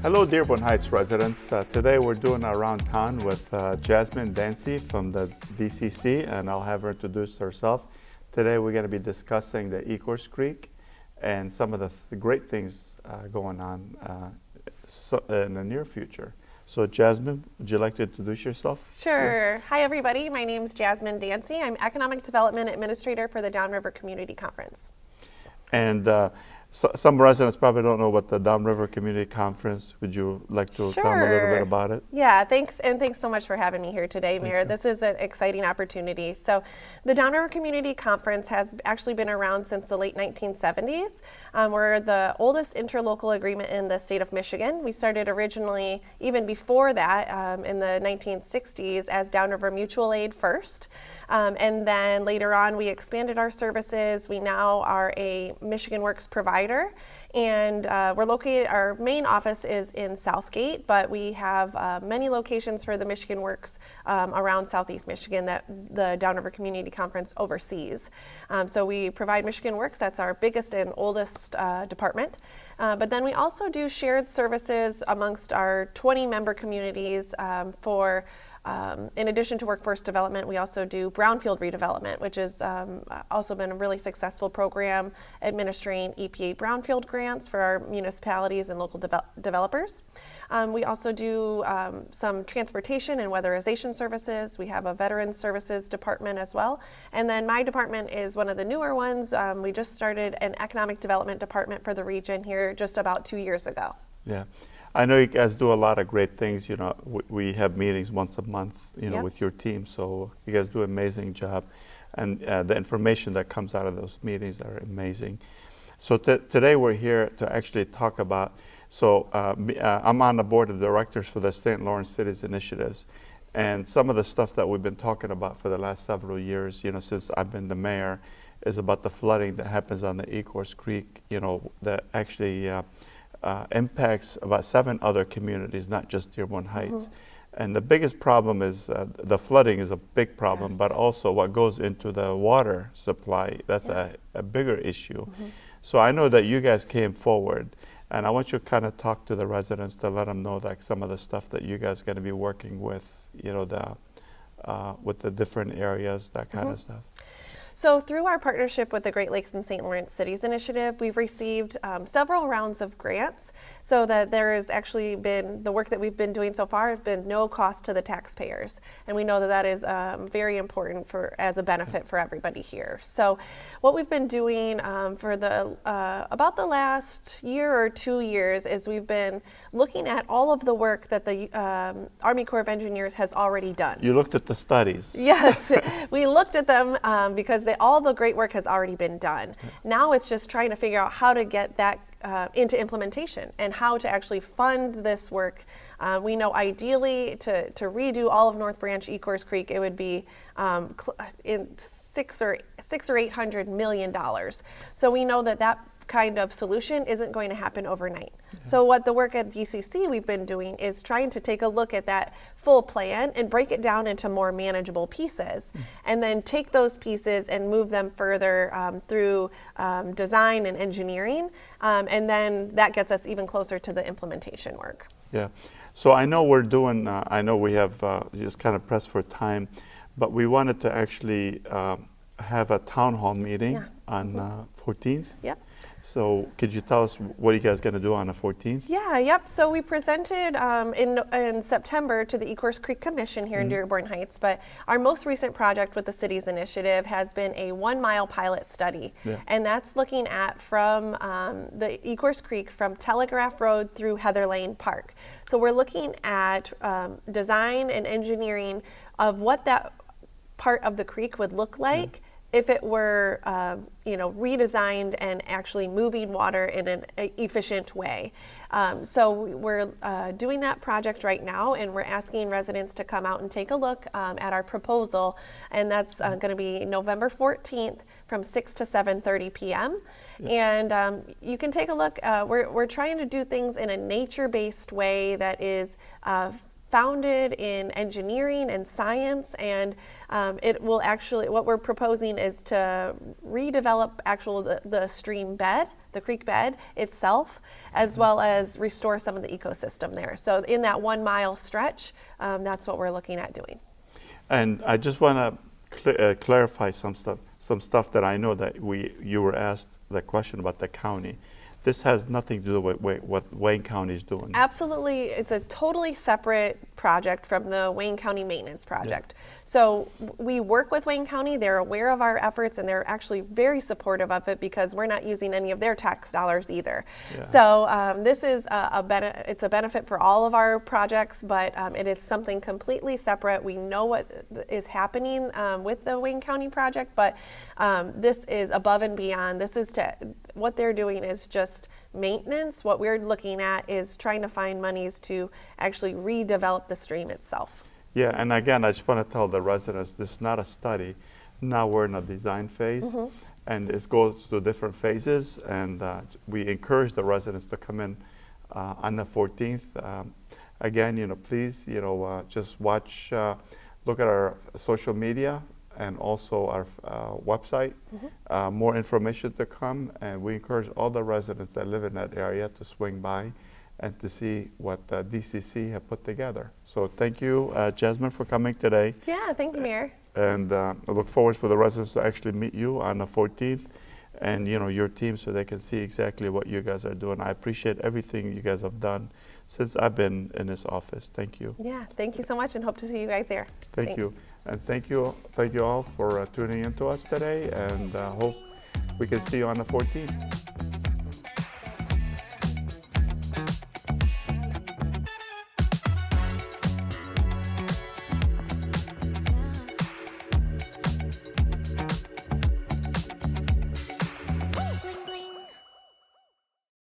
Hello, Dearborn Heights residents. Today we're doing around town with Jazmine Danci from the DCC, and I'll have her introduce herself. Today we're going to be discussing the Ecorse Creek and some of the great things going on in the near future. So Jazmine, would you like to introduce yourself? Sure. Yeah. Hi everybody, my name is Jazmine Danci. I'm Economic Development Administrator for the Downriver Community Conference. And some residents probably don't know what the Downriver Community Conference. Would you like to tell them a little bit about it? Yeah, thanks so much for having me here today, Mayor. This is an exciting opportunity. So the Downriver Community Conference has actually been around since the late 1970s. We're the oldest interlocal agreement in the state of Michigan. We started originally, even before that, in the 1960s as Downriver Mutual Aid first. And then later on, we expanded our services. We now are a Michigan Works provider, and we're located, our main office is in Southgate, but we have many locations for the Michigan Works around Southeast Michigan that the Downriver Community Conference oversees. So we provide Michigan Works, that's our biggest and oldest department. But then we also do shared services amongst our 20 member communities for in addition to workforce development, we also do brownfield redevelopment, which has also been a really successful program administering EPA brownfield grants for our municipalities and local developers. We also do some transportation and weatherization services. We have a veterans services department as well. And then my department is one of the newer ones. We just started an economic development department for the region here just about 2 years ago. Yeah. I know you guys do a lot of great things. You know, we have meetings once a month, you know, with your team. So you guys do an amazing job. And the information that comes out of those meetings are amazing. So today we're here to actually talk about, I'm on the board of directors for the St. Lawrence Cities Initiatives. And some of the stuff that we've been talking about for the last several years, you know, since I've been the mayor, is about the flooding that happens on the Ecorse Creek, you know, that actually impacts about 7 other communities, not just Dearborn Heights. And the biggest problem is the flooding is a big problem, but also what goes into the water supply, that's a bigger issue. So I know that you guys came forward, and I want you to kind of talk to the residents to let them know like some of the stuff that you guys are going to be working with, you know, with the different areas, that kind of stuff. So through our partnership with the Great Lakes and St. Lawrence Cities Initiative, we've received several rounds of grants, so that there has actually been, the work that we've been doing so far has been no cost to the taxpayers. And we know that that is very important as a benefit for everybody here. So what we've been doing for about the last year or 2 years is we've been looking at all of the work that the Army Corps of Engineers has already done. You looked at the studies. Yes, we looked at them because all the great work has already been done. Now it's just trying to figure out how to get that into implementation and how to actually fund this work. We know ideally to redo all of North Branch Ecorse Creek, it would be in $600 or $800 million. So we know that kind of solution isn't going to happen overnight. So what the work at DCC we've been doing is trying to take a look at that full plan and break it down into more manageable pieces, and then take those pieces and move them further through design and engineering, and then that gets us even closer to the implementation work. Yeah, so I know we're doing, I know we have just kind of pressed for time, but we wanted to actually have a town hall meeting on 14th. Yep. So could you tell us what are you guys going to do on the 14th? Yeah, yep. So we presented in September to the Ecorse Creek Commission here in Dearborn Heights, but our most recent project with the city's initiative has been a 1-mile pilot study. And that's looking at from the Ecorse Creek from Telegraph Road through Heather Lane Park. So we're looking at design and engineering of what that part of the creek would look like if it were redesigned and actually moving water in an efficient way. So we're doing that project right now, and we're asking residents to come out and take a look at our proposal, and that's going to be November 14th from 6 to 7:30 p.m. And you can take a look. We're trying to do things in a nature-based way that is founded in engineering and science, and it will actually, what we're proposing is to redevelop the stream bed, the creek bed itself, as well as restore some of the ecosystem there. So in that 1 mile stretch, that's what we're looking at doing. And I just want to clarify some stuff that I know that you were asked the question about the county. This has nothing to do with what Wayne County is doing. Absolutely, it's a totally separate project from the Wayne County Maintenance Project. So we work with Wayne County, they're aware of our efforts, and they're actually very supportive of it because we're not using any of their tax dollars either. So this is it's a benefit for all of our projects, but it is something completely separate. We know what is happening with the Wayne County project, but this is above and beyond. What they're doing is just maintenance. What we're looking at is trying to find monies to actually redevelop the stream itself. Yeah, and again, I just want to tell the residents, this is not a study. Now we're in a design phase, and it goes through different phases, and we encourage the residents to come in on the 14th. Again, please, just watch, look at our social media, and also our website. More information to come, and we encourage all the residents that live in that area to swing by and to see what DCC have put together. So thank you, Jazmine, for coming today. Yeah, thank you, Mayor. And I look forward for the residents to actually meet you on the 14th and your team so they can see exactly what you guys are doing. I appreciate everything you guys have done since I've been in this office. Thank you. Yeah, thank you so much, and hope to see you guys there. Thank you. And thank you all for tuning in to us today, and hope we can see you on the 14th.